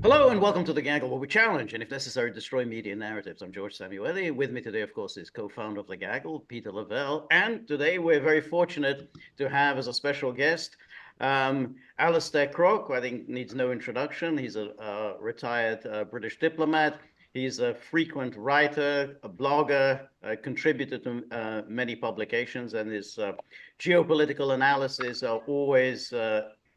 Hello and welcome to the Gaggle, where we challenge and, if necessary, destroy media narratives. I'm George Szamuely. With me today, of course, is co-founder of the Gaggle, Peter Lavelle. And today we're very fortunate to have as a special guest Alastair Crooke, who I think needs no introduction. He's a retired British diplomat. He's a frequent writer, a blogger, a contributor to many publications, and his geopolitical analysis are always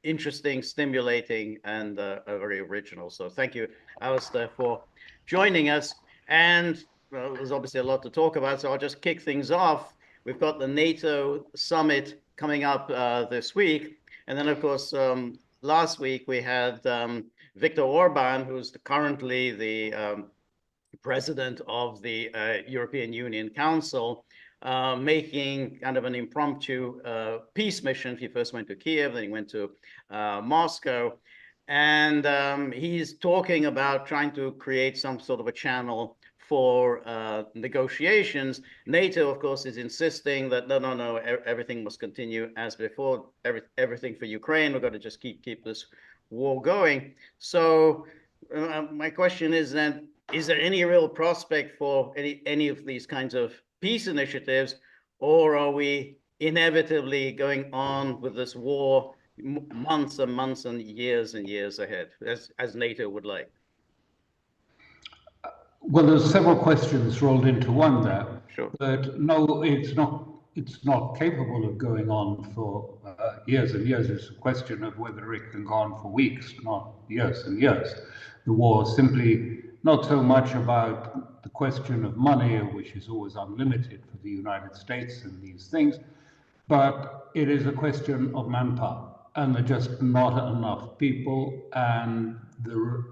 interesting, stimulating, and very original. So thank you, Alastair, for joining us. And well, there's obviously a lot to talk about, so I'll just kick things off. We've got the NATO summit coming up this week. And then, of course, last week we had Viktor Orban, who's currently the president of the European Union Council, making kind of an impromptu peace mission. He first went to Kiev, then he went to Moscow. And he's talking about trying to create some sort of a channel for negotiations. NATO, of course, is insisting that no, everything must continue as before, everything for Ukraine. We've got to just keep this war going. So my question is then, is there any real prospect for any of these kinds of peace initiatives, or are we inevitably going on with this war months and months and years ahead, as NATO would like? Well, there's several questions rolled into one there. Sure. But no, it's not capable of going on for years and years. It's a question of whether it can go on for weeks, not years and years. The war is simply not so much about the question of money, which is always unlimited for the United States and these things, but it is a question of manpower. And there are just not enough people, and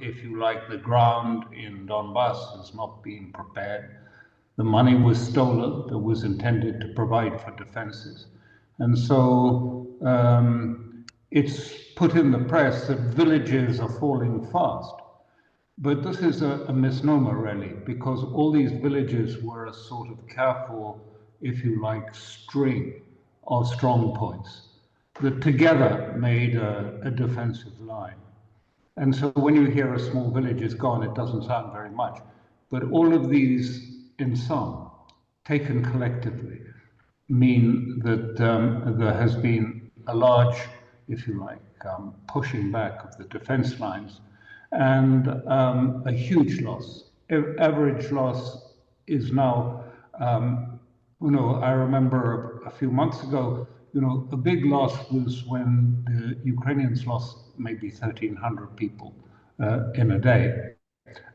if you like, the ground in Donbass has not been prepared. The money was stolen that was intended to provide for defenses. And so it's put in the press that villages are falling fast. But this is a misnomer, really, because all these villages were a sort of careful, if you like, string of strong points that together made a defensive line. And so when you hear a small village is gone, it doesn't sound very much. But all of these, in sum, taken collectively, mean that there has been a large, if you like, pushing back of the defense lines, and a huge loss. Average loss is now, I remember a few months ago, a big loss was when the Ukrainians lost maybe 1,300 people in a day.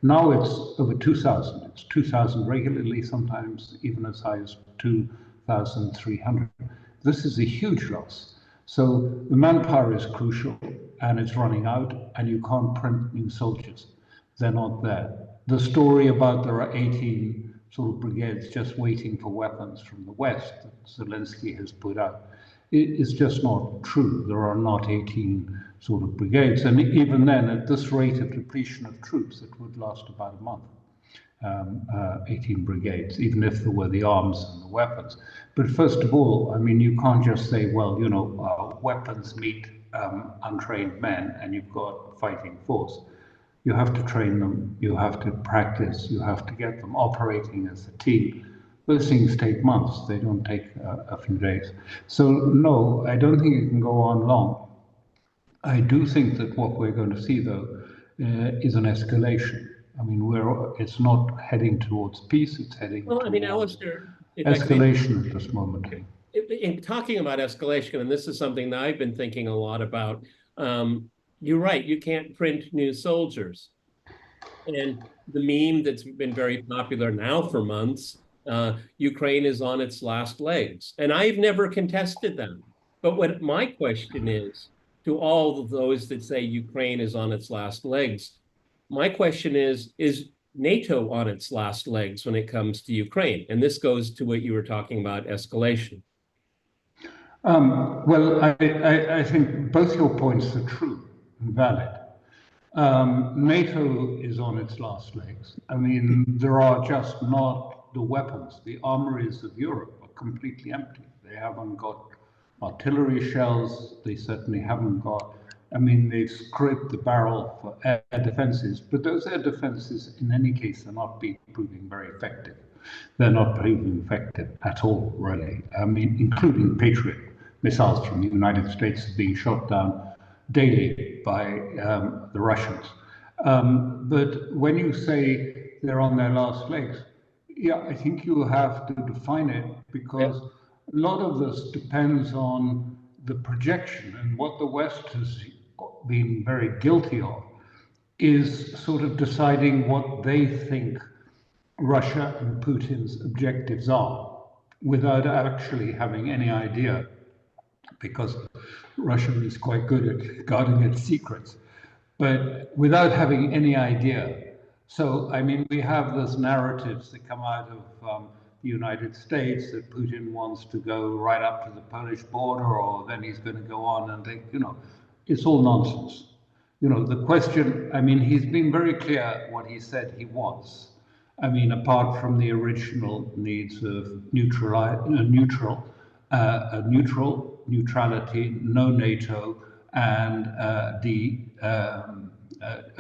Now it's over 2,000. It's 2,000 regularly, sometimes even as high as 2,300. This is a huge loss. So the manpower is crucial, and it's running out, and you can't print new soldiers. They're not there. The story about there are 18 sort of brigades just waiting for weapons from the West that Zelensky has put out is just not true. There are not 18 sort of brigades. And even then, at this rate of depletion of troops, it would last about a month. 18 brigades, even if there were the arms and the weapons. But first of all, I mean, you can't just say, well, weapons meet untrained men and you've got fighting force. You have to train them, you have to practice, you have to get them operating as a team. Those things take months, they don't take a few days. So no, I don't think it can go on long. I do think that what we're going to see, though, is an escalation. I mean, it's not heading towards peace, it's heading towards Alastair, escalation at this moment. In talking about escalation, and this is something that I've been thinking a lot about, you're right, you can't print new soldiers. And the meme that's been very popular now for months, Ukraine is on its last legs. And I've never contested them. But what my question is, to all of those that say Ukraine is on its last legs, my question is NATO on its last legs when it comes to Ukraine? And this goes to what you were talking about, escalation. Well, I think both your points are true and valid. NATO is on its last legs. I mean, there are just not the weapons. The armories of Europe are completely empty. They haven't got artillery shells. They certainly haven't got I mean, they've scraped the barrel for air defenses, but those air defenses, in any case, are not proving very effective. They're not proving effective at all, really. I mean, including Patriot missiles from the United States being shot down daily by the Russians. But when you say they're on their last legs, yeah, I think you have to define it, because a lot of this depends on the projection, and what the West has been very guilty of is sort of deciding what they think Russia and Putin's objectives are without actually having any idea, because Russia is quite good at guarding its secrets, but without having any idea. So, I mean, we have those narratives that come out of the United States that Putin wants to go right up to the Polish border, or then he's going to go on and they, it's all nonsense. The question, I mean, he's been very clear what he said he wants. I mean, apart from the original needs of neutrality, no NATO, and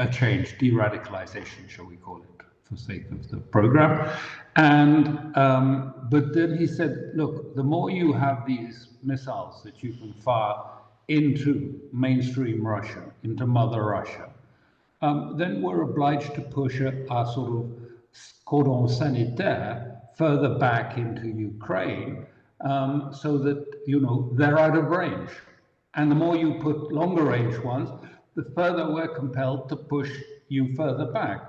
a change, de-radicalization, shall we call it, for sake of the program. And but then he said, look, the more you have these missiles that you can fire into mainstream Russia, into Mother Russia, then we're obliged to push our sort of cordon sanitaire further back into Ukraine, so that, they're out of range. And the more you put longer range ones, the further we're compelled to push you further back.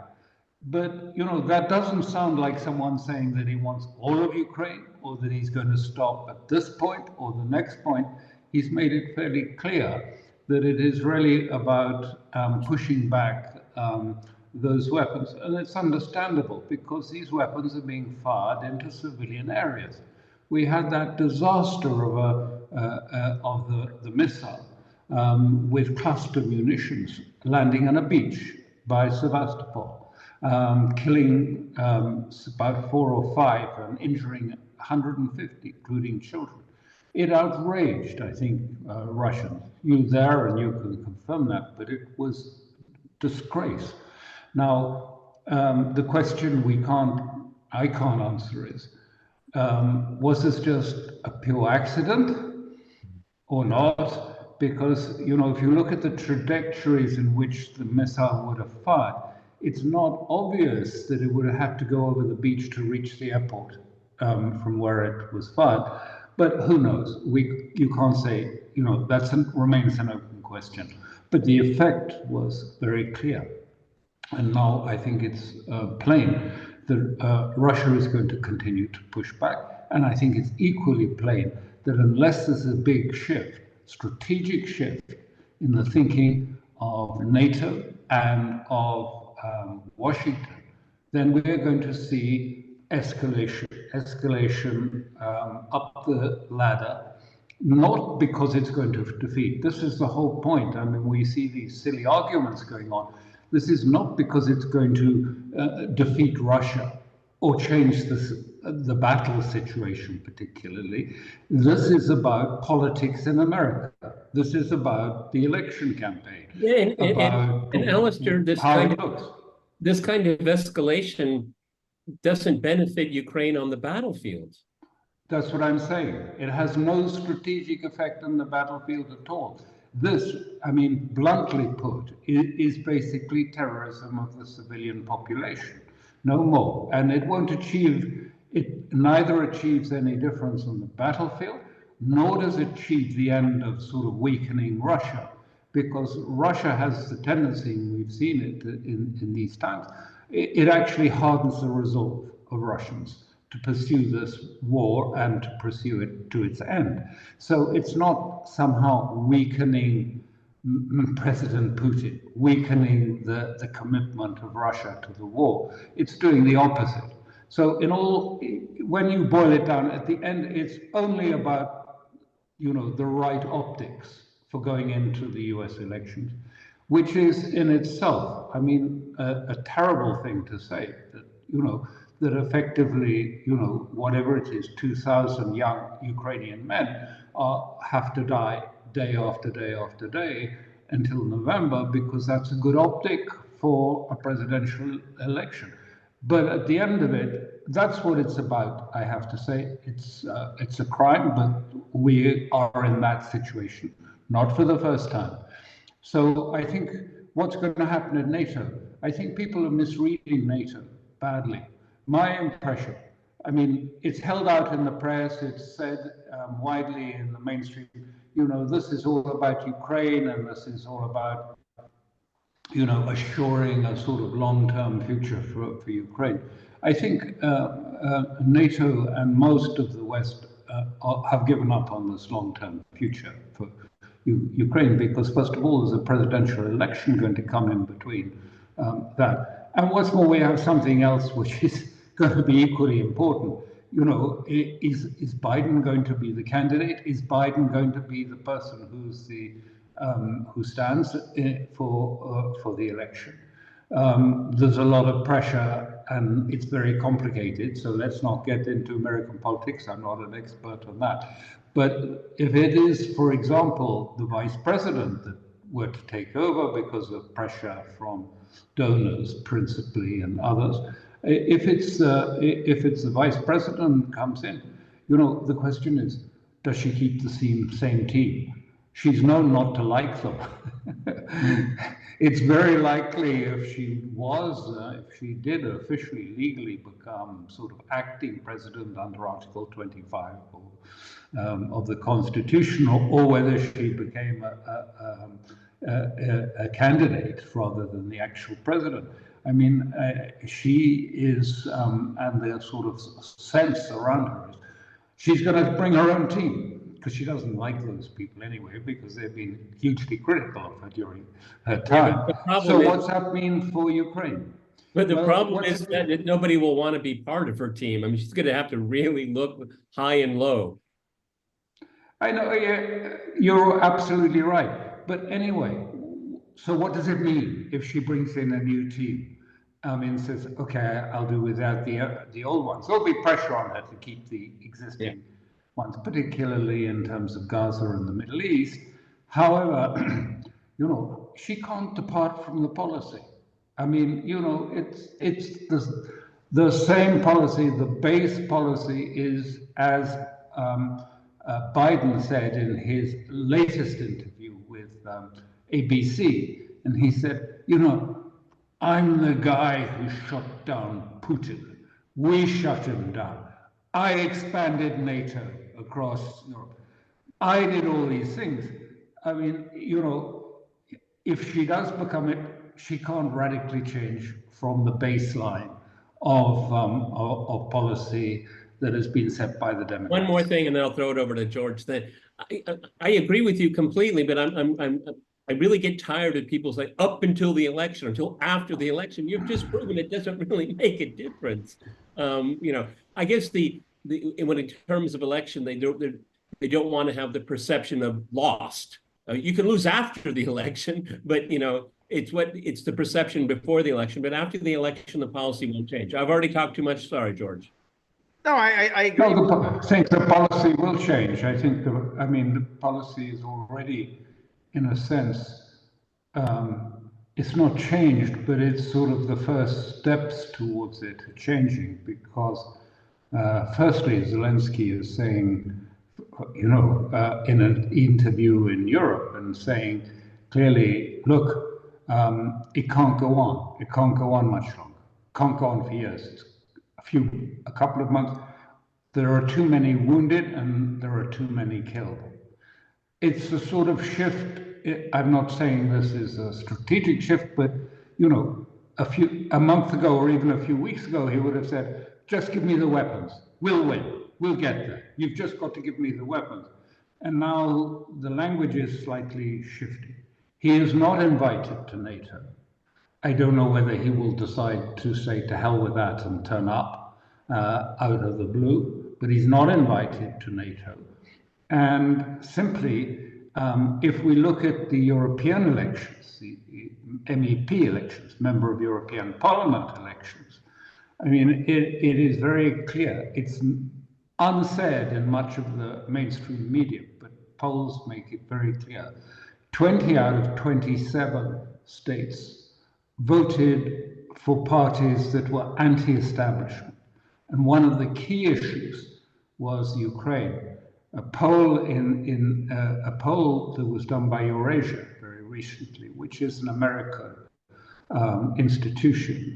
But, that doesn't sound like someone saying that he wants all of Ukraine, or that he's going to stop at this point or the next point. He's made it fairly clear that it is really about pushing back those weapons. And it's understandable, because these weapons are being fired into civilian areas. We had that disaster of the missile with cluster munitions landing on a beach by Sevastopol, killing about 4 or 5 and injuring 150, including children. It outraged, I think, Russians. You were there and you can confirm that, but it was disgrace. Now, the question I can't answer is, was this just a pure accident or not? Because, if you look at the trajectories in which the missile would have fired, it's not obvious that it would have had to go over the beach to reach the airport from where it was fired. But who knows? You can't say, that remains an open question. But the effect was very clear. And now I think it's plain that Russia is going to continue to push back. And I think it's equally plain that unless there's a big shift, strategic shift in the thinking of NATO and of Washington, then we're going to see escalation up the ladder, not because it's going to defeat. This is the whole point. I mean, we see these silly arguments going on. This is not because it's going to defeat Russia or change the battle situation particularly. This is about politics in America. This is about the election campaign. Yeah, and Alastair, this kind of escalation doesn't benefit Ukraine on the battlefield. That's what I'm saying. It has no strategic effect on the battlefield at all. This, I mean, bluntly put, is basically terrorism of the civilian population, no more. And it won't achieve, it neither achieves any difference on the battlefield, nor does it achieve the end of sort of weakening Russia, because Russia has the tendency, and we've seen it in these times, it actually hardens the resolve of Russians to pursue this war and to pursue it to its end. So it's not somehow weakening President Putin, weakening the commitment of Russia to the war. It's doing the opposite. So when you boil it down, at the end, it's only about, the right optics for going into the US elections, which is in itself, I mean, a terrible thing to say, that, that effectively, whatever it is, 2,000 young Ukrainian men have to die day after day after day until November because that's a good optic for a presidential election. But at the end of it, that's what it's about, I have to say. It's a crime, but we are in that situation, not for the first time. So I think what's going to happen at NATO, I think people are misreading NATO badly. My impression, I mean, it's held out in the press, it's said widely in the mainstream, you know, this is all about Ukraine and this is all about, you know, assuring a sort of long-term future for Ukraine. I think NATO and most of the West have given up on this long-term future for Ukraine because, first of all, there's a presidential election going to come in between that. And what's more, we have something else which is going to be equally important. You know, is Biden going to be the candidate? Is Biden going to be the person who's the who stands for the election? There's a lot of pressure and it's very complicated. So let's not get into American politics. I'm not an expert on that. But if it is, for example, the vice president that were to take over because of pressure from donors principally and others, if it's the vice president comes in, you know, the question is, does she keep the same team? She's known not to like them. It's very likely if she did officially legally become sort of acting president under Article 25 of the Constitution, or whether she became a candidate rather than the actual president. I mean, she is, and the sort of sense around her is, she's going to bring her own team, because she doesn't like those people anyway, because they've been hugely critical of her during her time. Yeah, so what's that mean for Ukraine? But the problem is that nobody will want to be part of her team. I mean, she's going to have to really look high and low. I know, yeah, you're absolutely right. But anyway, so what does it mean if she brings in a new team? I mean, says, okay, I'll do without the old ones. There'll be pressure on her to keep the existing ones, particularly in terms of Gaza and the Middle East. However, you know, she can't depart from the policy. I mean, you know, it's the same policy. The base policy is, as Biden said in his latest interview with ABC, and he said, you know, I'm the guy who shut down Putin. We shut him down. I expanded NATO across Europe. I did all these things. I mean, you know, if she does become it, she can't radically change from the baseline of policy that has been set by the Democrats. One more thing, and then I'll throw it over to George. Then I agree with you completely, but I really get tired of people saying up until the election, until after the election. You've just proven it doesn't really make a difference. You know, I guess when in terms of election, they don't want to have the perception of lost. You can lose after the election, but you know, it's the perception before the election. But after the election, the policy won't change. I've already talked too much. Sorry, George. No, I agree. No, I think the policy will change. I think the policy is already, in a sense, it's not changed, but it's sort of the first steps towards it changing, because firstly, Zelensky is saying, you know, in an interview in Europe, and saying clearly, look, it can't go on. It can't go on much longer. Can't go on for years. A couple of months. There are too many wounded and there are too many killed. It's a sort of shift. I'm not saying this is a strategic shift, but you know, a month ago or even a few weeks ago, he would have said, just give me the weapons. We'll win. We'll get there. You've just got to give me the weapons. And now the language is slightly shifting. He is not invited to NATO. I don't know whether he will decide to say to hell with that and turn up out of the blue, but he's not invited to NATO. And simply, if we look at the European elections, the MEP elections, Member of European Parliament elections, I mean, it is very clear. It's unsaid in much of the mainstream media, but polls make it very clear. 20 out of 27 states voted for parties that were anti-establishment. And one of the key issues was Ukraine. A poll a poll that was done by Eurasia very recently, which is an American institution,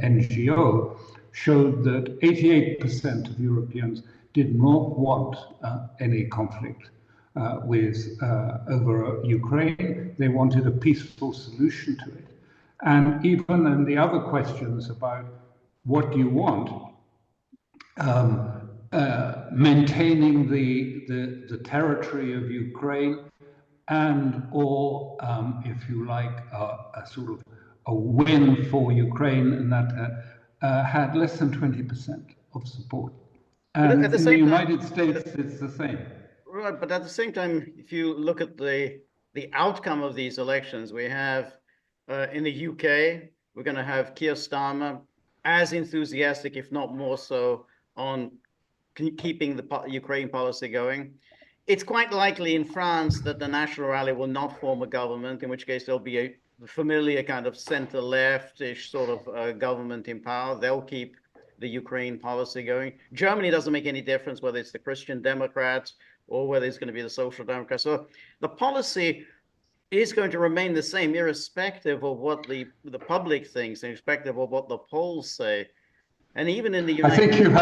NGO, showed that 88% of Europeans did not want any conflict over Ukraine. They wanted a peaceful solution to it. And even in the other questions about what do you want, maintaining the territory of Ukraine and or, if you like, a sort of a win for Ukraine, and that had less than 20% of support. And in the United States, it's the same. Right, but at the same time, if you look at the outcome of these elections, we have in the UK, we're going to have Keir Starmer as enthusiastic, if not more so, on keeping the Ukraine policy going. It's quite likely in France that the National Rally will not form a government, in which case there'll be a familiar kind of center-leftish sort of government in power. They'll keep the Ukraine policy going. Germany doesn't make any difference whether it's the Christian Democrats or whether it's going to be the Social Democrats. So the policy is going to remain the same, irrespective of what the public thinks, irrespective of what the polls say. And even in the United States,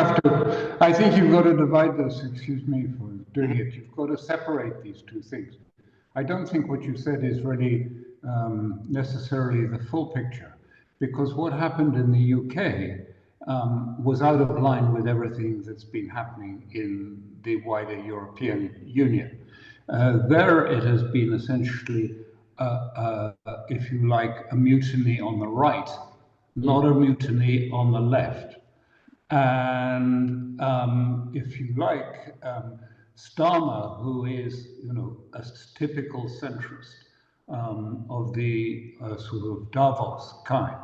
I think you've got to divide this, excuse me for doing it, you've got to separate these two things. I don't think what you said is really necessarily the full picture, because what happened in the UK was out of line with everything that's been happening in the wider European Union. There it has been essentially, if you like, a mutiny on the right, not a mutiny on the left. And if you like, Starmer, who is, a typical centrist of the sort of Davos kind,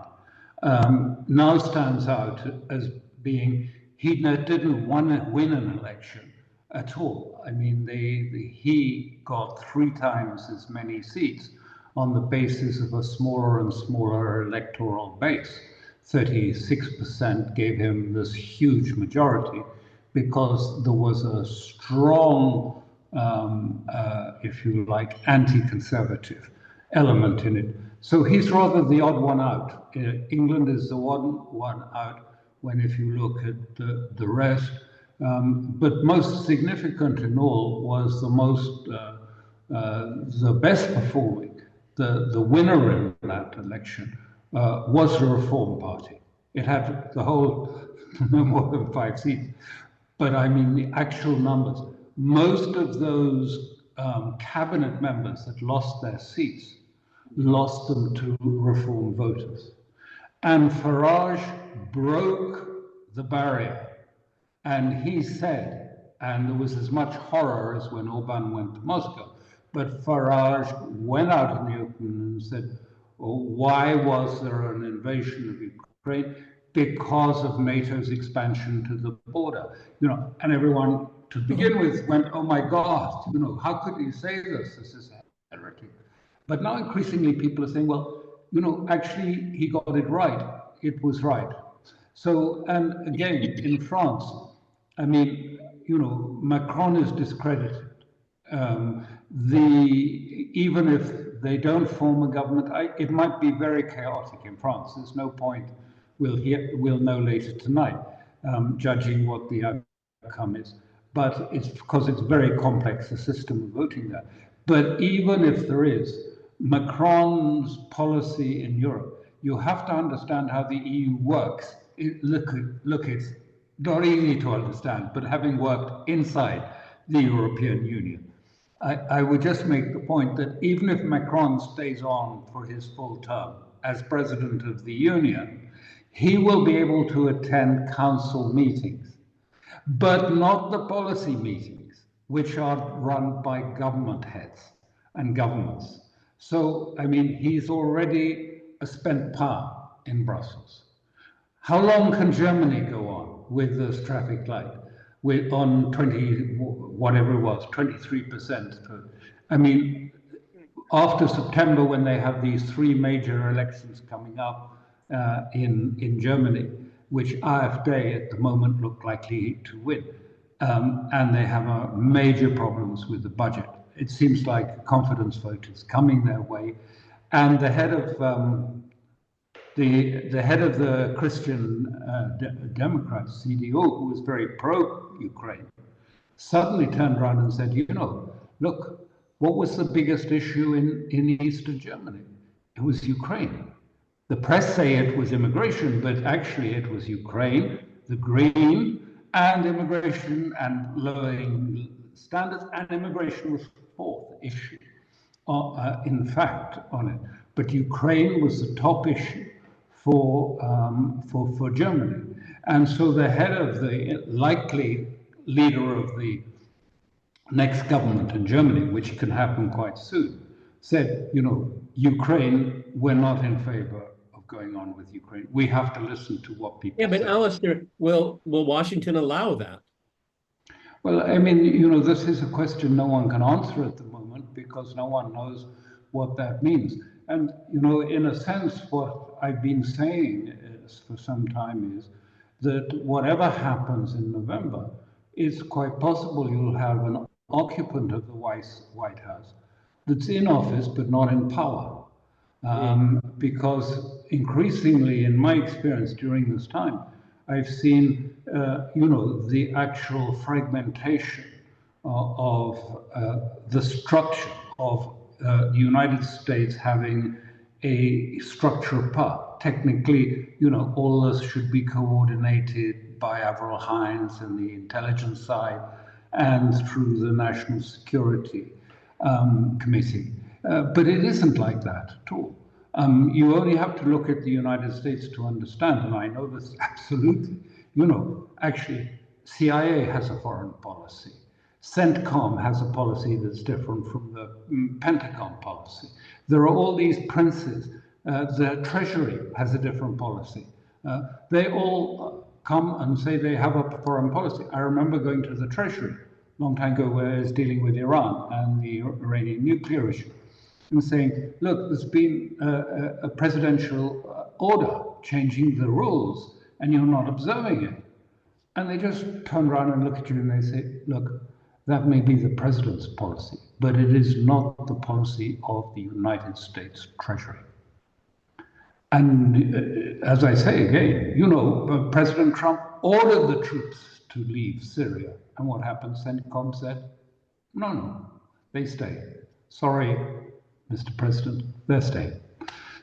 now stands out as being, he didn't win an election at all. I mean, he got 3 times as many seats on the basis of a smaller and smaller electoral base. 36% gave him this huge majority because there was a strong, if you like, anti-conservative element in it. So he's rather the odd one out. England is the one out when, if you look at the rest. But most significant in all was the best performing, the winner in that election was the Reform Party. It had the whole, no more than 5 seats. But I mean, the actual numbers, most of those cabinet members that lost their seats, lost them to Reform voters. And Farage broke the barrier. And he said, and there was as much horror as when Orban went to Moscow, but Farage went out in the open and said, why was there an invasion of Ukraine? Because of NATO's expansion to the border. And everyone, to begin with, went, oh my God, how could you say this? This is heretic. But now increasingly people are saying, well, actually he got it right. It was right. So, and again, in France, I mean, Macron is discredited. Even if they don't form a government, it might be very chaotic in France. There's no point. We'll know later tonight, judging what the outcome is. But it's because it's very complex, the system of voting there. But even if there is, Macron's policy in Europe, you have to understand how the EU works. Look, it's not easy to understand, but having worked inside the European Union, I would just make the point that even if Macron stays on for his full term as president of the Union, he will be able to attend council meetings, but not the policy meetings, which are run by government heads and governments. So, I mean, he's already spent power in Brussels. How long can Germany go on with this traffic light? On 20, whatever it was, 23%. I mean, after September, when they have these 3 major elections coming up in Germany, which AfD at the moment look likely to win, and they have major problems with the budget. It seems like a confidence vote is coming their way, and the head of the Christian Democrats, CDU, who was very pro-Ukraine, suddenly turned around and said, look, what was the biggest issue in eastern Germany? It was Ukraine. The press say it was immigration, but actually it was Ukraine, the Green, and immigration and lowering standards, and immigration was the 4th issue, in fact, on it. But Ukraine was the top issue for Germany. And so the head of the likely leader of the next government in Germany, which can happen quite soon, said, Ukraine, we're not in favor of going on with Ukraine. We have to listen to what people say. Yeah, but Alastair, will Washington allow that? Well, I mean, this is a question no one can answer at the moment because no one knows what that means. And, in a sense, what I've been saying for some time is that whatever happens in November, it's quite possible you'll have an occupant of the White House that's in office but not in power. Because increasingly, in my experience during this time, I've seen, the actual fragmentation of the structure of the United States having a structure of power. Technically, all this should be coordinated by Avril Haines and the intelligence side and through the National Security Committee. But it isn't like that at all. You only have to look at the United States to understand, and I know this absolutely. Actually, CIA has a foreign policy. CENTCOM has a policy that's different from the Pentagon policy. There are all these princes. The Treasury has a different policy. They all come and say they have a foreign policy. I remember going to the Treasury a long time ago where I was dealing with Iran and the Iranian nuclear issue, and saying, look, there's been a presidential order changing the rules and you're not observing it. And they just turn around and look at you and they say, look, that may be the president's policy, but it is not the policy of the United States Treasury. And as I say again, President Trump ordered the troops to leave Syria. And what happened? CENTCOM said, no, they stay. Sorry, Mr. President, they're staying.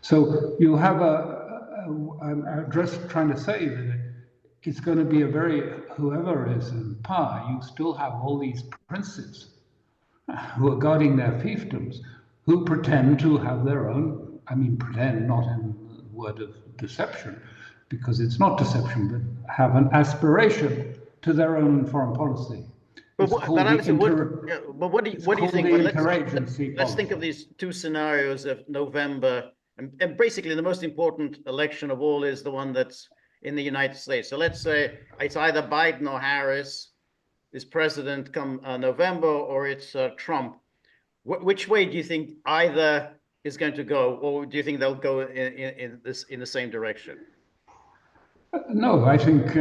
So you have I'm just trying to say that it's going to be whoever is in power, you still have all these princes who are guarding their fiefdoms, who pretend to have their own, pretend not in the word of deception, because it's not deception, but have an aspiration to their own foreign policy. But what do you think? Let's think of these 2 scenarios of November, and basically the most important election of all is the one that's in the United States. So let's say it's either Biden or Harris is president come November, or it's Trump. Which way do you think either is going to go, or do you think they'll go in the same direction? No, I think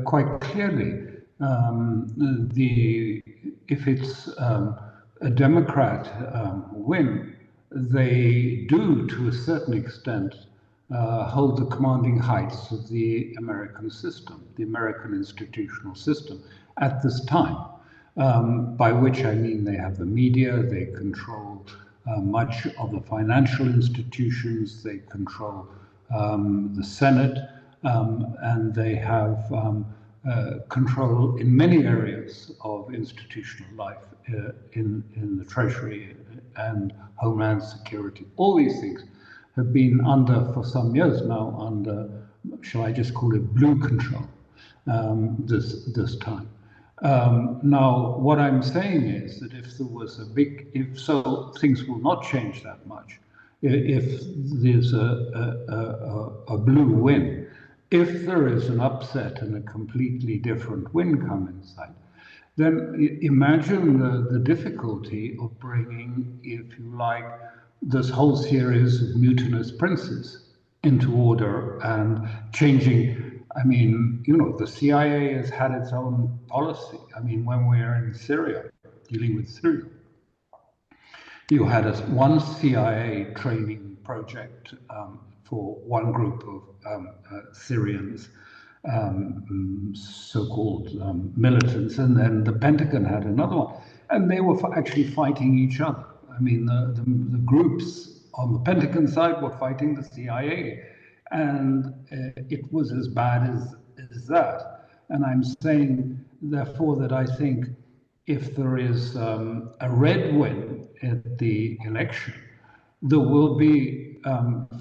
quite clearly. If it's a Democrat win, they do, to a certain extent, hold the commanding heights of the American system, the American institutional system at this time, by which I mean they have the media, they control much of the financial institutions, they control the Senate, and they have control in many areas of institutional life in the Treasury and Homeland Security. All these things have been for some years now, under, shall I just call it, blue control this time. Now, what I'm saying is that if there was things will not change that much. If there's a blue win, if there is an upset and a completely different win come inside, then imagine the difficulty of bringing, if you like, this whole series of mutinous princes into order and changing. I mean, you know, the CIA has had its own policy. I mean, when we were in Syria, dealing with Syria, you had one CIA training project for one group of Syrians, so-called militants, and then the Pentagon had another one, and they were actually fighting each other. I mean, the groups on the Pentagon side were fighting the CIA, and it was as bad as that. And I'm saying, therefore, that I think if there is a red win at the election, there will be,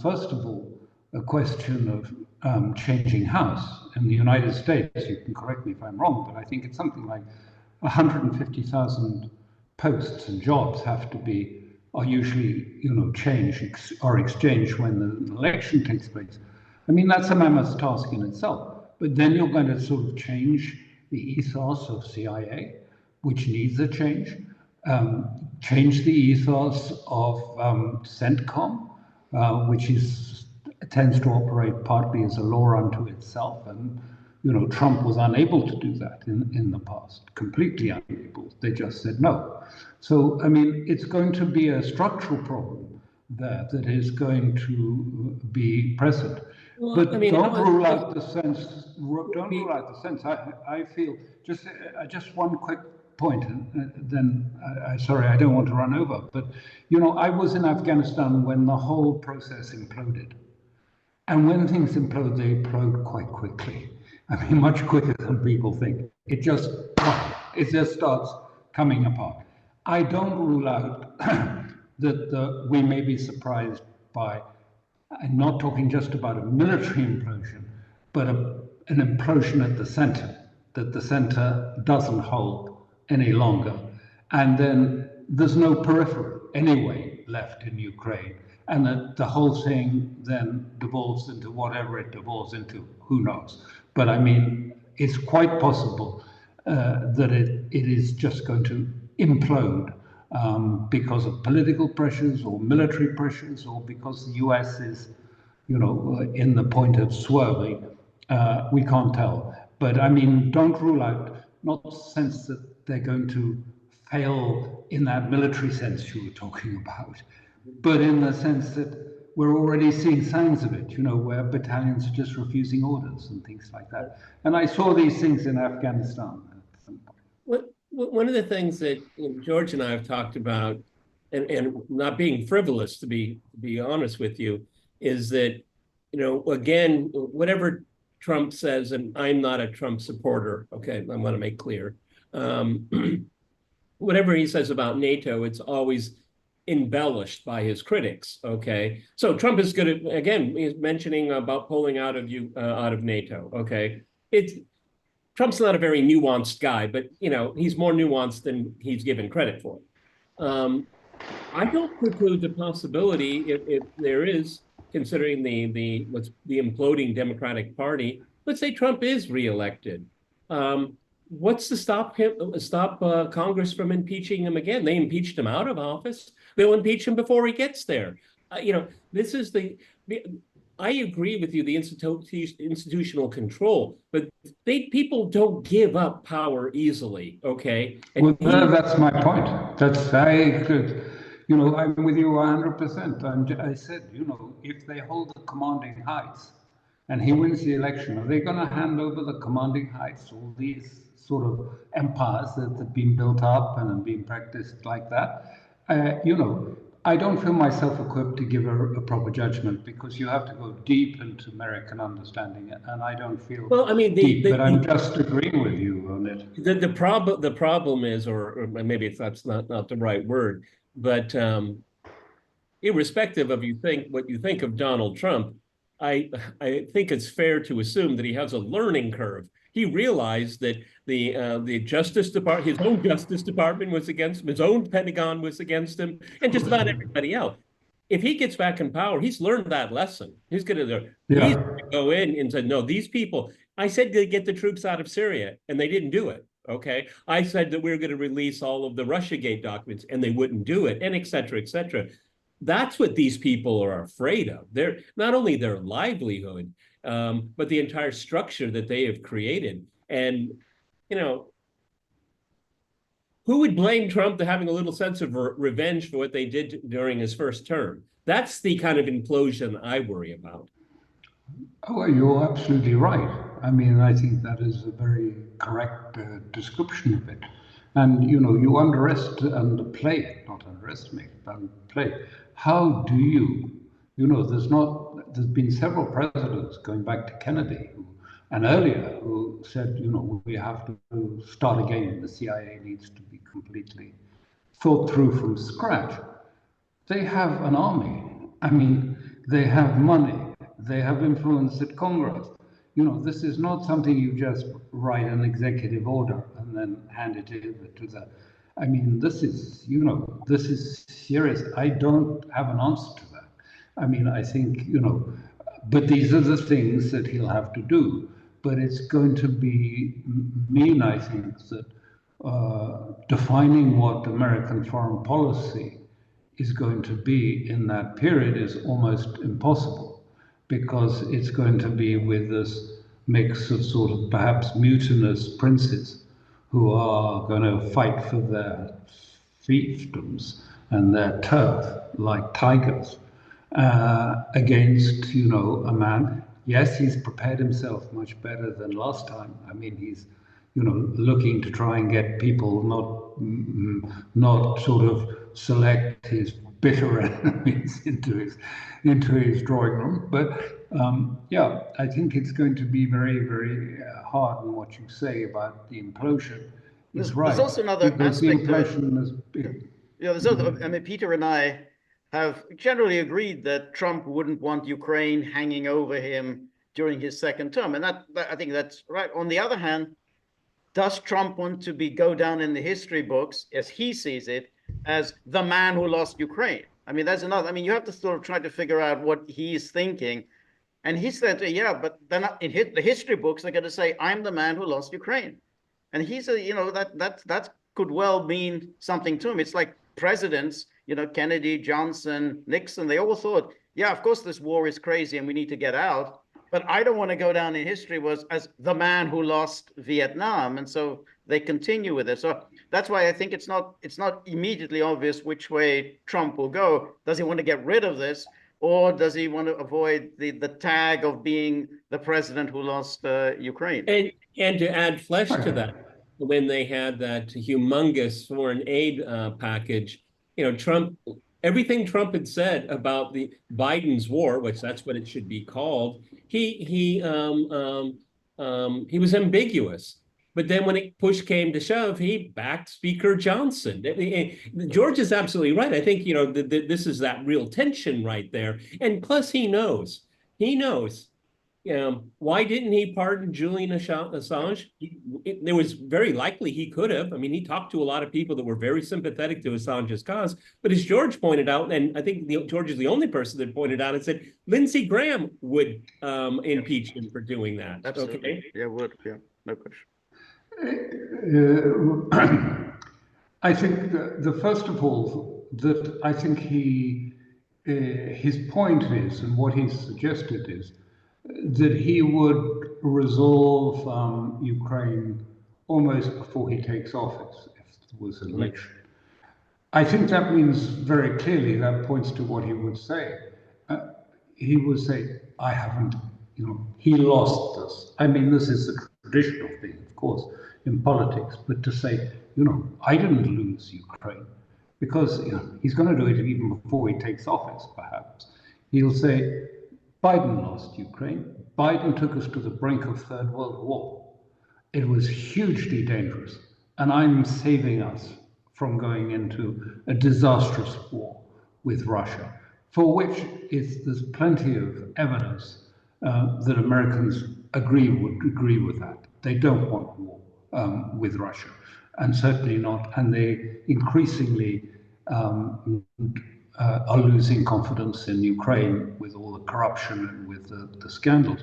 first of all, a question of changing house. In the United States, you can correct me if I'm wrong, but I think it's something like 150,000 posts and jobs are usually, you know, changed or exchanged when the election takes place. I mean, that's a mammoth task in itself. But then you're going to sort of change the ethos of CIA, which needs a change. Change the ethos of CENTCOM, which tends to operate partly as a law unto itself. And, you know, Trump was unable to do that in the past, completely unable. They just said no. So, I mean, it's going to be a structural problem there that is going to be present. Well, but I mean, don't rule out the sense. Don't rule out the sense. I feel just one quick point, and then sorry, I don't want to run over. But you know, I was in Afghanistan when the whole process imploded, and when things implode, they implode quite quickly. I mean, much quicker than people think. It just starts coming apart. I don't rule out that we may be surprised by. I'm not talking just about a military implosion, but an implosion at the center, that the center doesn't hold any longer. And then there's no periphery anyway left in Ukraine. And that the whole thing then devolves into whatever it devolves into, who knows. But I mean, it's quite possible that it is just going to implode because of political pressures or military pressures, or because the US is, you know, in the point of swerving. We can't tell. But I mean, don't rule out, not the sense that they're going to fail in that military sense you were talking about, but in the sense that we're already seeing signs of it, you know, where battalions are just refusing orders and things like that. And I saw these things in Afghanistan at some point. One of the things that George and I have talked about, and not being frivolous, to be honest with you, is that, you know, again, whatever Trump says, and I'm not a Trump supporter, okay, I want to make clear, whatever he says about NATO, it's always embellished by his critics, okay? So Trump is good at, again, he's mentioning about pulling out of NATO, okay? Trump's not a very nuanced guy, but, you know, he's more nuanced than he's given credit for. I don't preclude the possibility, if there is, considering the imploding Democratic Party, let's say Trump is reelected. What's to stop Congress from impeaching him again? They impeached him out of office. They'll impeach him before he gets there. You know, this is I agree with you, the institutional control, but people don't give up power easily, okay? And well, that's my point. You know, I'm with you 100%. I said, you know, if they hold the commanding heights and he wins the election, are they going to hand over the commanding heights, all these sort of empires that have been built up and have been practiced like that? You know, I don't feel myself equipped to give a proper judgment, because you have to go deep into American understanding it, and I don't feel deep. But I'm just agreeing with you on it. The problem is, or maybe that's not the right word, but irrespective of what you think of Donald Trump, I think it's fair to assume that he has a learning curve. He realized that the Justice Department, his own Justice Department was against him, his own Pentagon was against him, and just about everybody else. If he gets back in power, he's learned that lesson. He's going to go in and say, no, these people, I said to get the troops out of Syria, and they didn't do it. Okay. I said that we were going to release all of the Russiagate documents and they wouldn't do it, and et cetera, et cetera. That's what these people are afraid of. They're not only their livelihood, but the entire structure that they have created. And, you know, who would blame Trump for having a little sense of revenge for what they did during his first term? That's the kind of implosion I worry about. Oh, you're absolutely right. I mean, I think that is a very correct description of it. And, you know, you underplay, not underestimate, but underplay. How do you know, there's been several presidents going back to Kennedy and earlier who said, you know, we have to start again. The CIA needs to be completely thought through from scratch. They have an army. I mean, they have money. They have influence at Congress. You know, this is not something you just write an executive order and then hand it over to the. I mean, this is, you know, this is serious. I don't have an answer to that. I mean, I think, you know, but these are the things that he'll have to do. But it's going to mean, I think, that defining what American foreign policy is going to be in that period is almost impossible, because it's going to be with this mix of sort of perhaps mutinous princes who are going to fight for their fiefdoms and their turf like tigers against, you know, a man. Yes, he's prepared himself much better than last time. I mean, he's, you know, looking to try and get people not sort of select his bitter enemies into his drawing room. But yeah, I think it's going to be very, very hard in what you say about the implosion. There's also another because the aspect to it. implosion is big. Yeah, there's other, I mean, Peter and I have generally agreed that Trump wouldn't want Ukraine hanging over him during his second term. And that I think that's right. On the other hand, does Trump want to go down in the history books, as he sees it, as the man who lost Ukraine? I mean, that's another. I mean, you have to sort of try to figure out what he's thinking. And he said, yeah, but then in the history books, they're going to say, I'm the man who lost Ukraine. And he said, you know, that could well mean something to him. It's like presidents, you know, Kennedy, Johnson, Nixon, they all thought, yeah, of course, this war is crazy and we need to get out. But I don't want to go down in history as the man who lost Vietnam. And so they continue with it. So that's why I think it's not immediately obvious which way Trump will go. Does he want to get rid of this? Or does he want to avoid the tag of being the president who lost Ukraine? And to add flesh to that, when they had that humongous foreign aid package, you know, everything Trump had said about the Biden's war, which that's what it should be called, he was ambiguous. But then when push came to shove, he backed Speaker Johnson. George is absolutely right. I think, you know, this is that real tension right there. And plus he knows, why didn't he pardon Julian Assange? There was very likely he could have. I mean, he talked to a lot of people that were very sympathetic to Assange's cause. But as George pointed out, and I think George is the only person that pointed out, and said Lindsey Graham would impeach him for doing that. Absolutely. Okay? Yeah, would. Yeah, no question. I think the first of all, that I think his point is, and what he's suggested is, that he would resolve Ukraine almost before he takes office, if there was an election. I think that means very clearly, that points to what he would say. He would say, I haven't, you know, he lost this. I mean, this is the traditional thing, of course, in politics, but to say, you know, I didn't lose Ukraine, because, you know, he's going to do it even before he takes office, perhaps. He'll say, Biden lost Ukraine. Biden took us to the brink of Third World War. It was hugely dangerous, and I'm saving us from going into a disastrous war with Russia, for which there's plenty of evidence that Americans would agree with that. They don't want war with Russia, and certainly not, and they increasingly are losing confidence in Ukraine with all the corruption and with the scandals.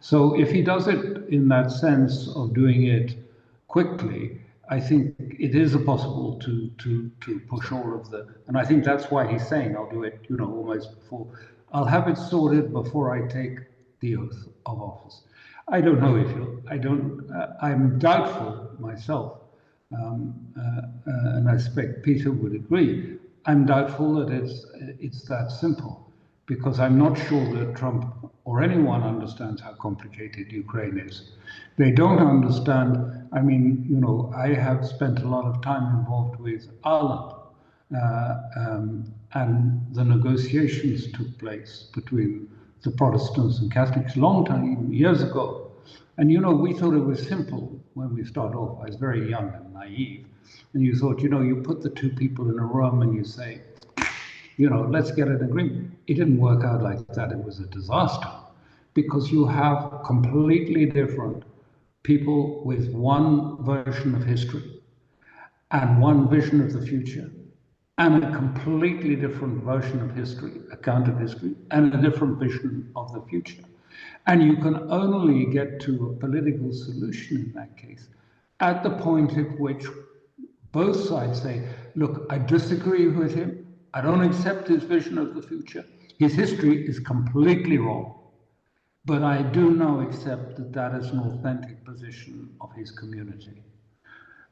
So if he does it in that sense of doing it quickly, I think it is possible to push all of the, and I think that's why he's saying I'll do it, almost before, I'll have it sorted before I take the oath of office. I don't know if I'm doubtful myself, and I suspect Peter would agree. I'm doubtful that it's that simple, because I'm not sure that Trump or anyone understands how complicated Ukraine is. They don't understand. I mean, I have spent a lot of time involved with Ireland, and the negotiations took place between the Protestants and Catholics a long time, years ago. And we thought it was simple when we started off. I was very young and naive. And you thought, you put the two people in a room and you say, let's get an agreement. It didn't work out like that. It was a disaster, because you have completely different people with one version of history and one vision of the future, and a completely different version of history, account of history, and a different vision of the future. And you can only get to a political solution in that case at the point at which both sides say, look, I disagree with him. I don't accept his vision of the future. His history is completely wrong. But I do now accept that that is an authentic position of his community.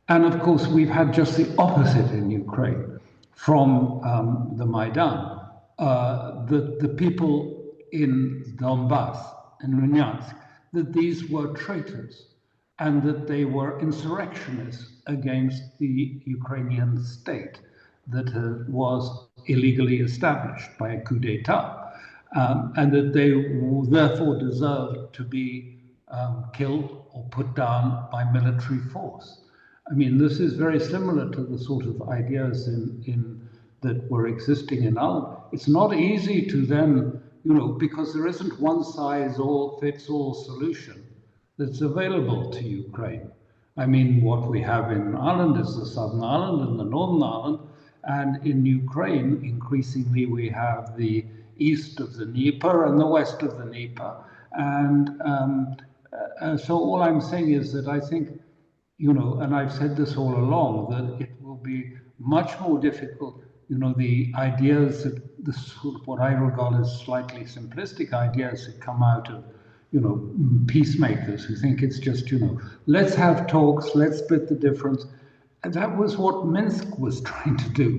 And of course, we've had just the opposite in Ukraine from the Maidan. The people in Donbass and Donetsk, that these were traitors and that they were insurrectionists against the Ukrainian state that was illegally established by a coup d'etat, and that they therefore deserved to be killed or put down by military force. I mean, this is very similar to the sort of ideas that were existing in Ireland. It's not easy to then, because there isn't one size all fits all solution that's available to Ukraine. I mean, what we have in Ireland is the Southern Ireland and the Northern Ireland, and in Ukraine, increasingly, we have the east of the Dnieper and the west of the Dnieper. And so all I'm saying is that I think, and I've said this all along, that it will be much more difficult. The ideas that what I regard as slightly simplistic ideas that come out of, peacemakers who think it's just, let's have talks, let's split the difference. And that was what Minsk was trying to do,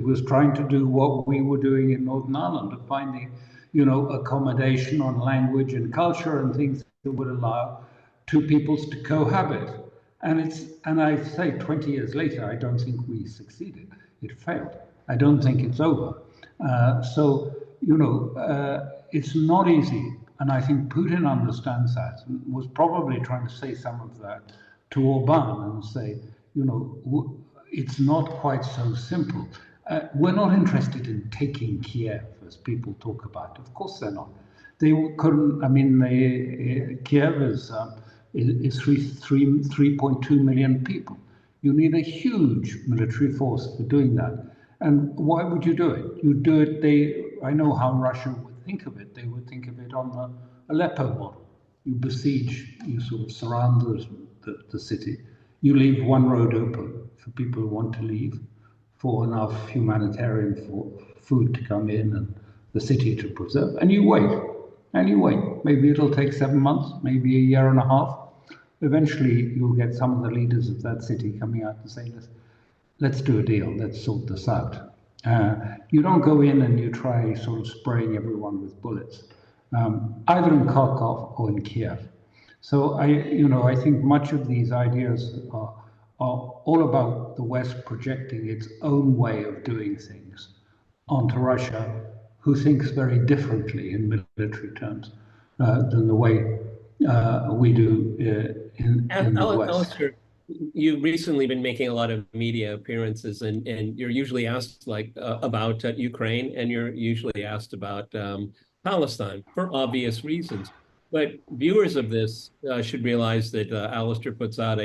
what we were doing in Northern Ireland, of finding, accommodation on language and culture and things that would allow two peoples to cohabit. And I say 20 years later, I don't think we succeeded. It failed. I don't think it's over. It's not easy. And I think Putin understands that and was probably trying to say some of that to Orban and say, it's not quite so simple. We're not interested in taking Kiev, as people talk about. Of course they're not. They couldn't, Kiev is 3.2 million people. You need a huge military force for doing that. And why would you do it? You do it, I know how Russia would think of it. They would think of it on the Aleppo model. You besiege, you sort of surround the city. You leave one road open for people who want to leave, for enough humanitarian food to come in and the city to preserve. And you wait, Maybe it'll take 7 months, maybe a year and a half. Eventually, you'll get some of the leaders of that city coming out and saying, let's do a deal, let's sort this out. You don't go in and you try sort of spraying everyone with bullets, either in Kharkov or in Kiev. So I think much of these ideas are all about the West projecting its own way of doing things onto Russia, who thinks very differently in military terms than the way we do in the West. Alastair, you've recently been making a lot of media appearances, and you're usually asked about Ukraine, and you're usually asked about Palestine for obvious reasons. But viewers of this should realize that Alastair puts out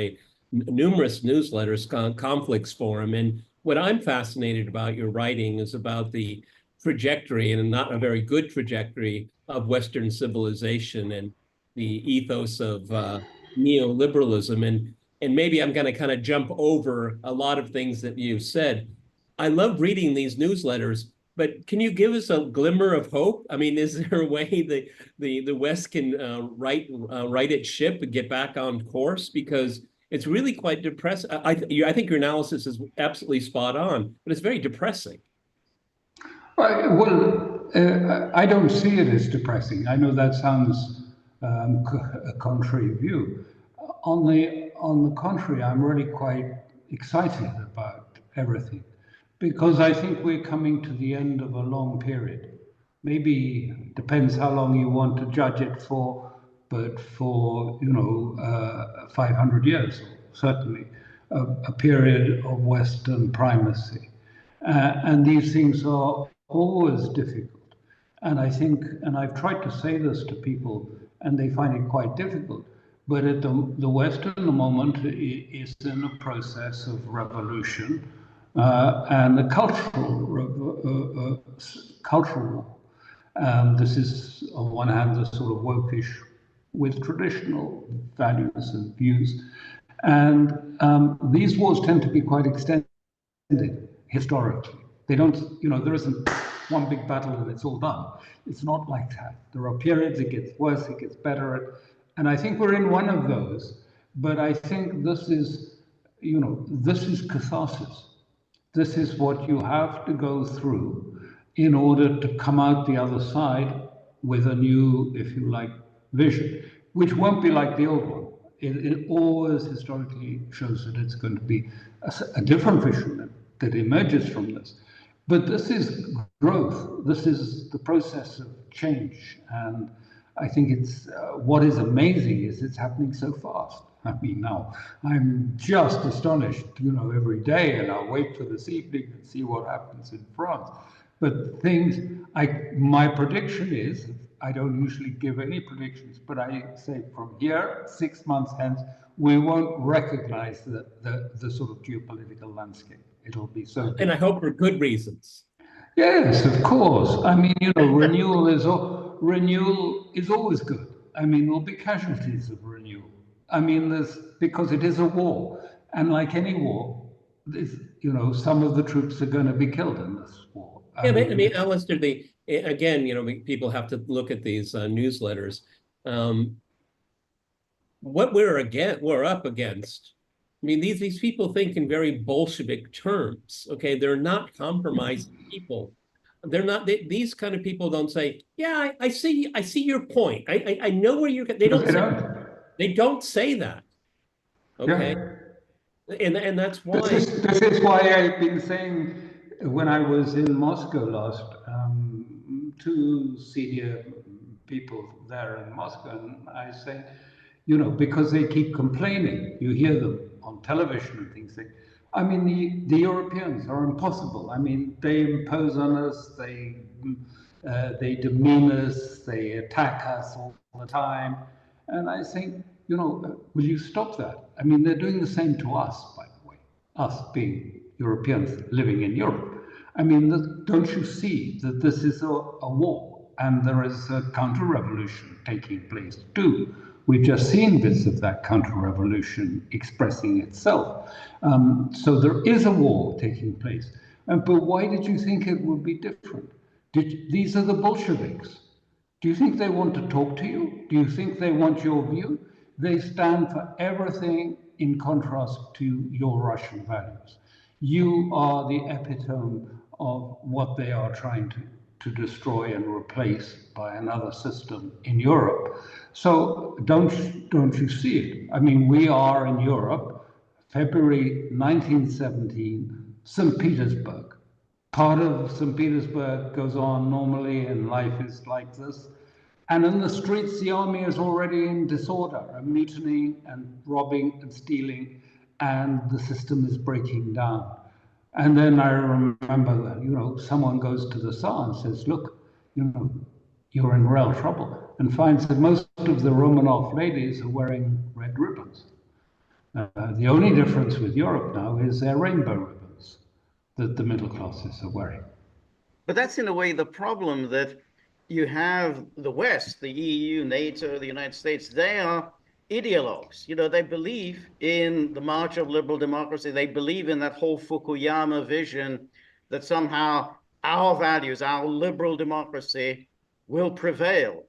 numerous newsletters, Conflicts Forum, and what I'm fascinated about your writing is about the trajectory, and not a very good trajectory, of Western civilization and the ethos of neoliberalism. and maybe I'm going to kind of jump over a lot of things that you said. I love reading these newsletters, but can you give us a glimmer of hope? I mean, is there a way the West can right its ship and get back on course? Because it's really quite depressing. I think your analysis is absolutely spot on, but it's very depressing. Well, I don't see it as depressing. I know that sounds a contrary view. On the contrary, I'm really quite excited about everything, because I think we're coming to the end of a long period. Maybe depends how long you want to judge it for, but for 500 years, certainly a period of Western primacy, and these things are always difficult. And I think, and I've tried to say this to people, and they find it quite difficult. But at the West at the moment is in a process of revolution and a cultural. This is, on one hand, the sort of wokish with traditional values and views. And these wars tend to be quite extended historically. They don't, there isn't one big battle and it's all done. It's not like that. There are periods, it gets worse, it gets better. And I think we're in one of those. But I think this is, this is catharsis. This is what you have to go through in order to come out the other side with a new, if you like, vision, which won't be like the old one. It always historically shows that it's going to be a different vision that emerges from this. But this is growth. This is the process of change. And I think it's what is amazing is it's happening so fast. I mean, now I'm just astonished, every day, and I'll wait for this evening and see what happens in France. But my prediction is, I don't usually give any predictions, but I say from here, 6 months hence, we won't recognize the sort of geopolitical landscape. It'll be so big. And I hope for good reasons. Yes, of course. I mean, renewal is always good. I mean, there'll be casualties of renewal. I mean, because it is a war, and like any war, some of the troops are going to be killed in this war. I mean, Alastair, again, people have to look at these newsletters. What we're up against. I mean, these people think in very Bolshevik terms. Okay, they're not compromising people. They're not. These kind of people don't say, "Yeah, I see your point. I know where you're." They don't. They don't say that. Okay, yeah. And that's why. This is why I've been saying when I was in Moscow last, two senior people there in Moscow, and I say, because they keep complaining. You hear them on television and things. I mean, the Europeans are impossible. I mean, they impose on us, they demean us, they attack us all the time. And I think, will you stop that? I mean, they're doing the same to us, by the way, us being Europeans living in Europe. I mean, don't you see that this is a war and there is a counter-revolution taking place too? We've just seen bits of that counter-revolution expressing itself. So there is a war taking place. But why did you think it would be different? These are the Bolsheviks. Do you think they want to talk to you? Do you think they want your view? They stand for everything in contrast to your Russian values. You are the epitome of what they are trying to destroy and replace by another system in Europe. So don't you see it? I mean, we are in Europe, February 1917, St. Petersburg. Part of St. Petersburg goes on normally and life is like this. And in the streets, the army is already in disorder, mutinying and robbing and stealing, and the system is breaking down. And then I remember that, someone goes to the Tsar and says, look, you're in real trouble, and finds that most of the Romanov ladies are wearing red ribbons. The only difference with Europe now is their rainbow ribbons that the middle classes are wearing. But that's in a way the problem, that you have the West, the EU, NATO, the United States, they are ideologues. You know, they believe in the march of liberal democracy. They believe in that whole Fukuyama vision that somehow our values, our liberal democracy will prevail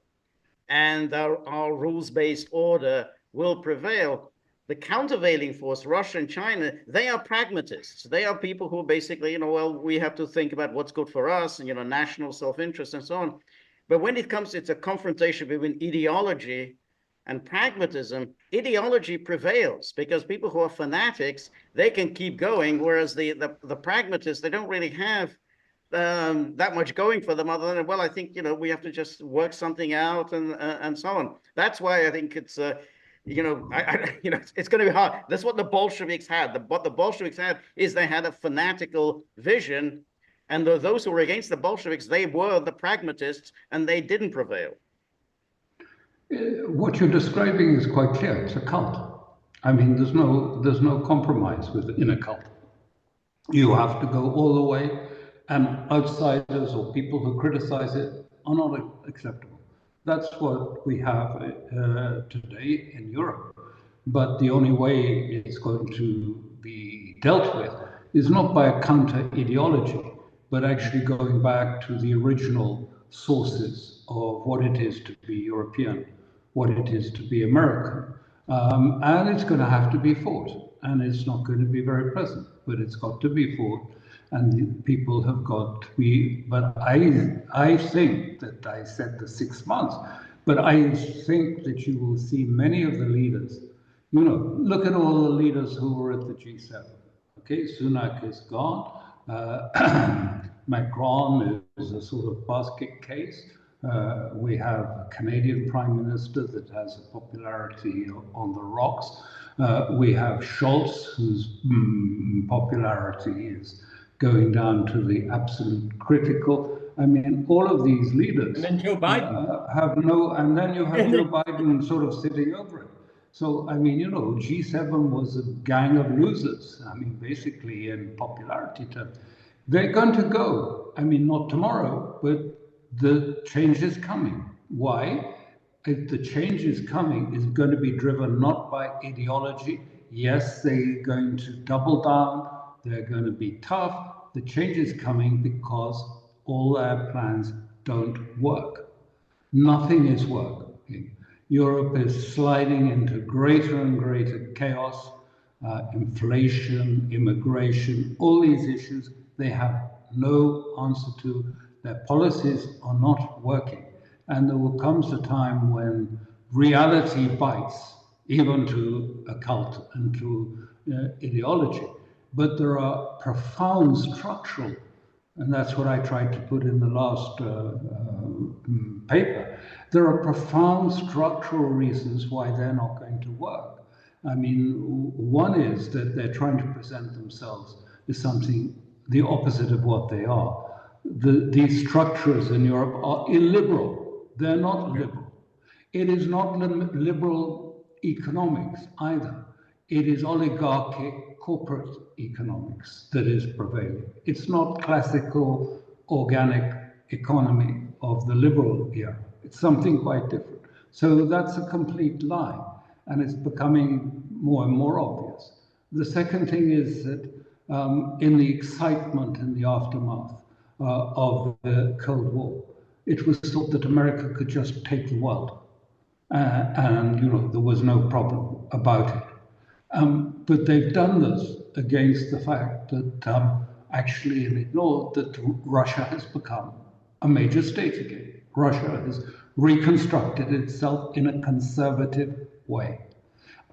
and our rules-based order will prevail. The countervailing force, Russia and China, they are pragmatists. They are people who basically, you know, well, we have to think about what's good for us and, you know, national self-interest and so on. But when it comes, it's a confrontation between ideology and pragmatism. Ideology prevails because people who are fanatics, they can keep going, whereas the pragmatists, they don't really have that much going for them other than, well, I think, you know, we have to just work something out and so on. That's why I think it's you know, you know, it's going to be hard. That's what the Bolsheviks had. What the Bolsheviks had is they had a fanatical vision, and those who were against the Bolsheviks, they were the pragmatists, and they didn't prevail. What you're describing is quite clear. It's a cult. I mean, there's no compromise within a cult. You have to go all the way, and outsiders or people who criticize it are not acceptable. That's what we have today in Europe. But the only way it's going to be dealt with is not by a counter ideology, but actually going back to the original sources of what it is to be European, what it is to be American. And it's going to have to be fought. And it's not going to be very pleasant, but it's got to be fought. And the people have got to be, but I think that I said the 6 months, but I think that you will see many of the leaders, you know, look at all the leaders who were at the G7. Okay, Sunak is gone. Macron is a sort of basket case. We have a Canadian Prime Minister that has a popularity on the rocks. We have Scholz, whose popularity is going down to the absolute critical. I mean, all of these leaders. And then Joe Biden. Have no, and then you have Joe Biden sort of sitting over it. So, I mean, you know, G7 was a gang of losers. I mean, basically in popularity terms. They're going to go. I mean, not tomorrow, but the change is coming. Why? If the change is coming, is going to be driven not by ideology. Yes, they're going to double down. They're going to be tough. The change is coming because all their plans don't work. Nothing is working. Europe is sliding into greater and greater chaos, inflation, immigration, all these issues they have no answer to. Their policies are not working. And there will come a time when reality bites, even to a cult and to ideology. But there are profound structural, and that's what I tried to put in the last paper. There are profound structural reasons why they're not going to work. I mean, one is that they're trying to present themselves as something the opposite of what they are. These structures in Europe are illiberal. They're not liberal. It is not liberal economics either. It is oligarchic corporate economics that is prevailing. It's not classical organic economy of the liberal era. It's something quite different. So that's a complete lie, and it's becoming more and more obvious. The second thing is that in the excitement and the aftermath of the Cold War, it was thought that America could just take the world, and you know there was no problem about it. But they've done this against the fact that actually and ignored that Russia has become a major state again. Russia has reconstructed itself in a conservative way.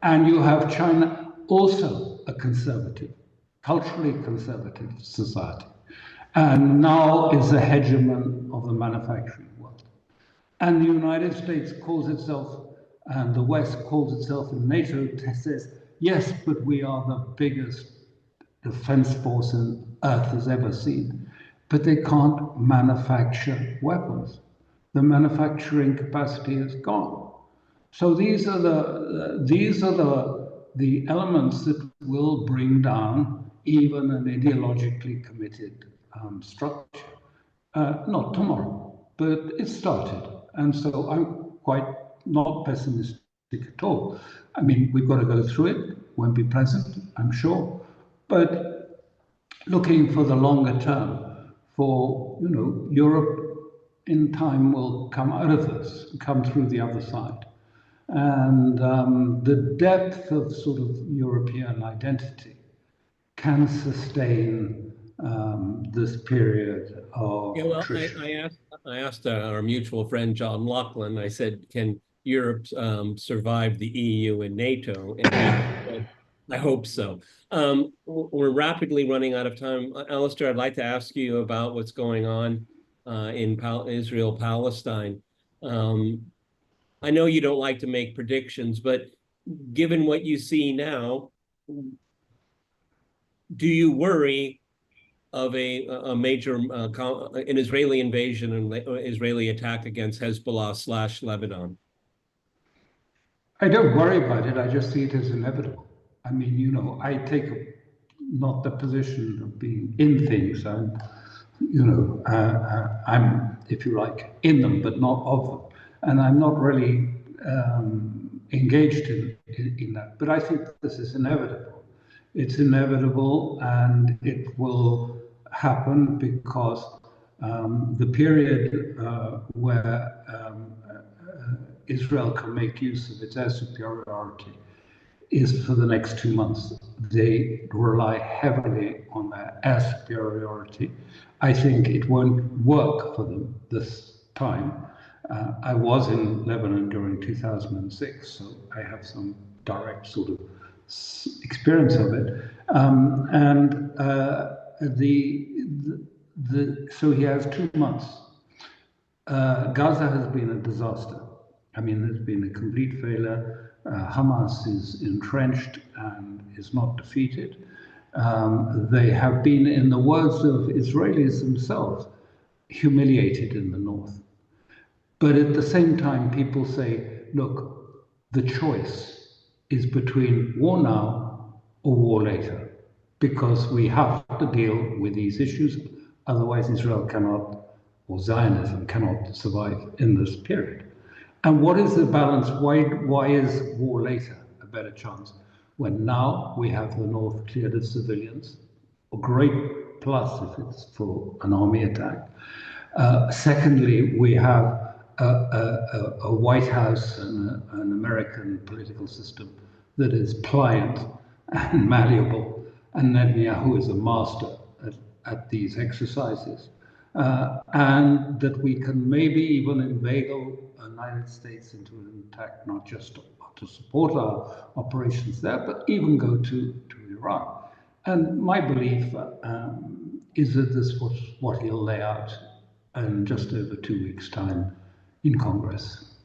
And you have China, also a conservative, culturally conservative society, and now is the hegemon of the manufacturing world. And the United States calls itself, and the West calls itself in NATO, says, yes, but we are the biggest defense force Earth has ever seen. But they can't manufacture weapons. The manufacturing capacity is gone. So these are the elements that will bring down even an ideologically committed structure. Not tomorrow, but it started. And so I'm quite not pessimistic at all. I mean, we've got to go through it, won't be pleasant, I'm sure, but looking for the longer term, for, you know, Europe in time will come out of this, come through the other side. And the depth of sort of European identity can sustain this period of attrition. I asked our mutual friend John Laughlin. I said, "Can Europe survive the EU and NATO?" And he said, "I hope so." We're rapidly running out of time. Alastair, I'd like to ask you about what's going on in Israel, Palestine. I know you don't like to make predictions, but given what you see now, do you worry of a major an Israeli invasion and Israeli attack against Hezbollah/Lebanon? I don't worry about it. I just see it as inevitable. I mean, you know, I take not the position of being in things. I'm, you know, I'm, if you like, in them, but not of them. And I'm not really engaged in that. But I think this is inevitable. It's inevitable, and it will happen because the period where Israel can make use of its air superiority is for the next 2 months. They rely heavily on their air superiority. I think it won't work for them this time. I was in Lebanon during 2006, so I have some direct sort of experience of it. So he has 2 months. Gaza has been a disaster. I mean, there's been a complete failure. Hamas is entrenched and is not defeated. They have been, in the words of Israelis themselves, humiliated in the north. But at the same time, people say, look, the choice is between war now or war later, because we have to deal with these issues. Otherwise, Israel cannot, or Zionism cannot survive in this period. And what is the balance? Why is war later a better chance? When now we have the north cleared of civilians, a great plus if it's for an army attack. Secondly, we have a White House and an American political system that is pliant and malleable, and Netanyahu is a master at these exercises, and that we can maybe even inveigle the United States into an attack, not just to support our operations there, but even go to Iran. And my belief is that this was what he'll lay out in just over 2 weeks' time in Congress.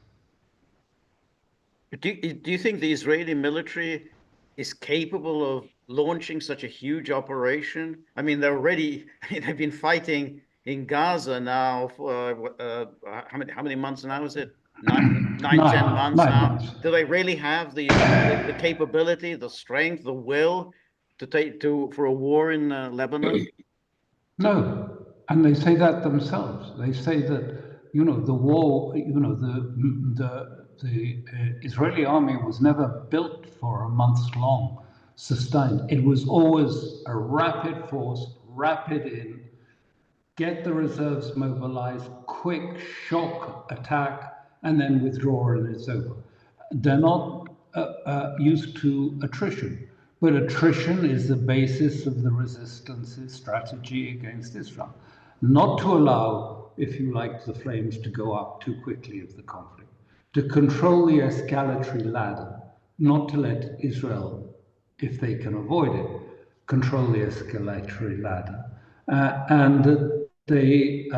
Do you think the Israeli military is capable of launching such a huge operation? I mean, they've been fighting in Gaza now for how many months now is it? 10 months now. Months. Do they really have the capability, the strength, the will for a war in Lebanon? No, and they say that themselves. They say that, you know, the war, you know, the Israeli army was never built for a months long, sustained. It was always a rapid force, rapid in, get the reserves mobilized, quick shock attack, and then withdraw, and it's over. They're not used to attrition, but attrition is the basis of the resistance's strategy against Israel. Not to allow, if you like, the flames to go up too quickly of the conflict, to control the escalatory ladder, not to let Israel, if they can avoid it, control the escalatory ladder, and that they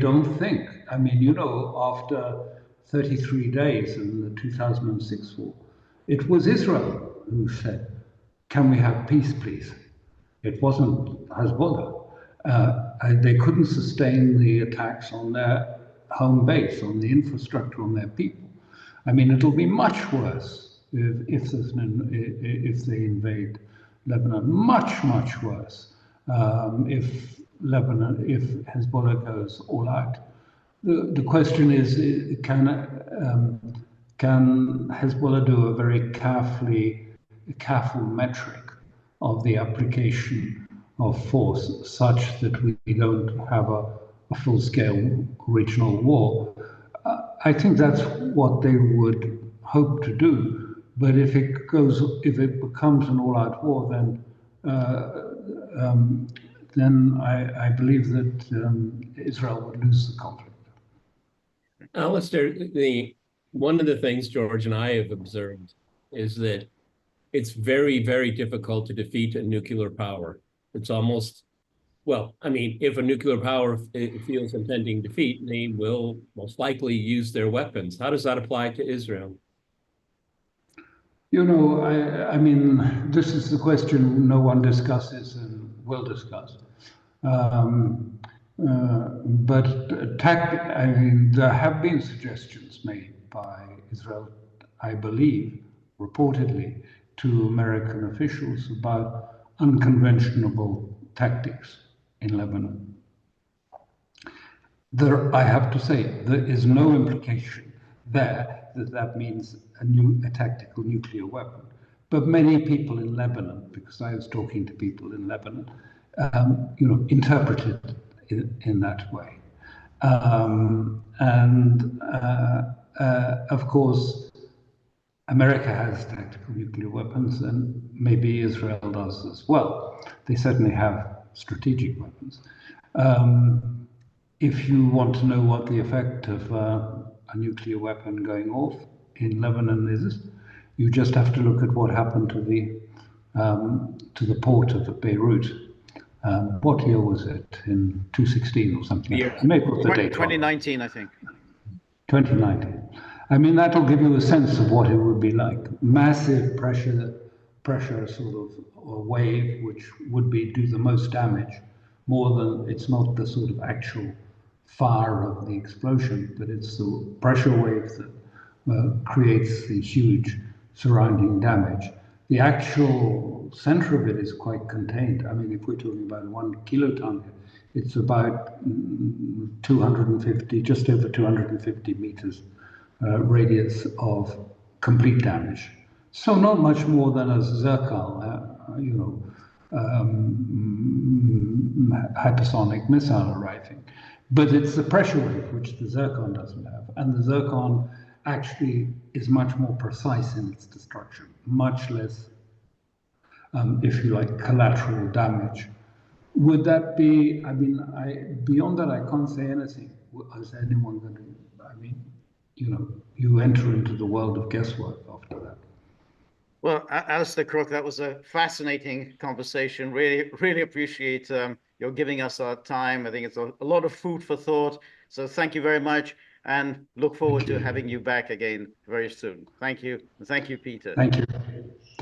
don't think. I mean, you know, after 33 days in the 2006 war, it was Israel who said, "Can we have peace, please?" It wasn't Hezbollah. They couldn't sustain the attacks on their home base, on the infrastructure, on their people. I mean, it'll be much worse if they invade Lebanon. Much, much worse if Hezbollah goes all out. The question is, can can Hezbollah do a very careful metric of the application of force such that we don't have a full-scale regional war? I think that's what they would hope to do. But if it becomes an all-out war, then I believe that Israel would lose the conflict. Alastair, one of the things George and I have observed is that it's very, very difficult to defeat a nuclear power. It's almost, well, I mean, if a nuclear power feels impending defeat, they will most likely use their weapons. How does that apply to Israel? You know, I mean, this is the question no one discusses and will discuss. I mean, there have been suggestions made by Israel, I believe, reportedly, to American officials about unconventional tactics in Lebanon. I have to say, there is no implication there that means a tactical nuclear weapon. But many people in Lebanon, because I was talking to people in Lebanon, interpreted it in that way. Of course, America has tactical nuclear weapons, and maybe Israel does as well. They certainly have strategic weapons. If you want to know what the effect of a nuclear weapon going off in Lebanon is, you just have to look at what happened to the port of Beirut. What year was it? In 2016 or something? Maybe it was the date. 2019, I think. 2019. I mean, that'll give you a sense of what it would be like. Massive pressure sort of a wave, which would do the most damage. It's not the sort of actual fire of the explosion, but it's the pressure wave that creates the huge surrounding damage. The actual center of it is quite contained. I mean, if we're talking about 1 kiloton, it's about 250, just over 250 meters radius of complete damage. So not much more than a Zircon, hypersonic missile arriving. But it's the pressure wave, which the Zircon doesn't have. And the Zircon actually is much more precise in its destruction, much less, if you like, collateral damage. Would that be, I mean, beyond that, I can't say anything. Is anyone going to, I mean, you enter into the world of guesswork after that. Well, Alastair Crooke, that was a fascinating conversation. Really, really appreciate your giving us our time. I think it's a lot of food for thought. So thank you very much, and look forward to having you back again very soon. Thank you. Thank you, Peter. Thank you.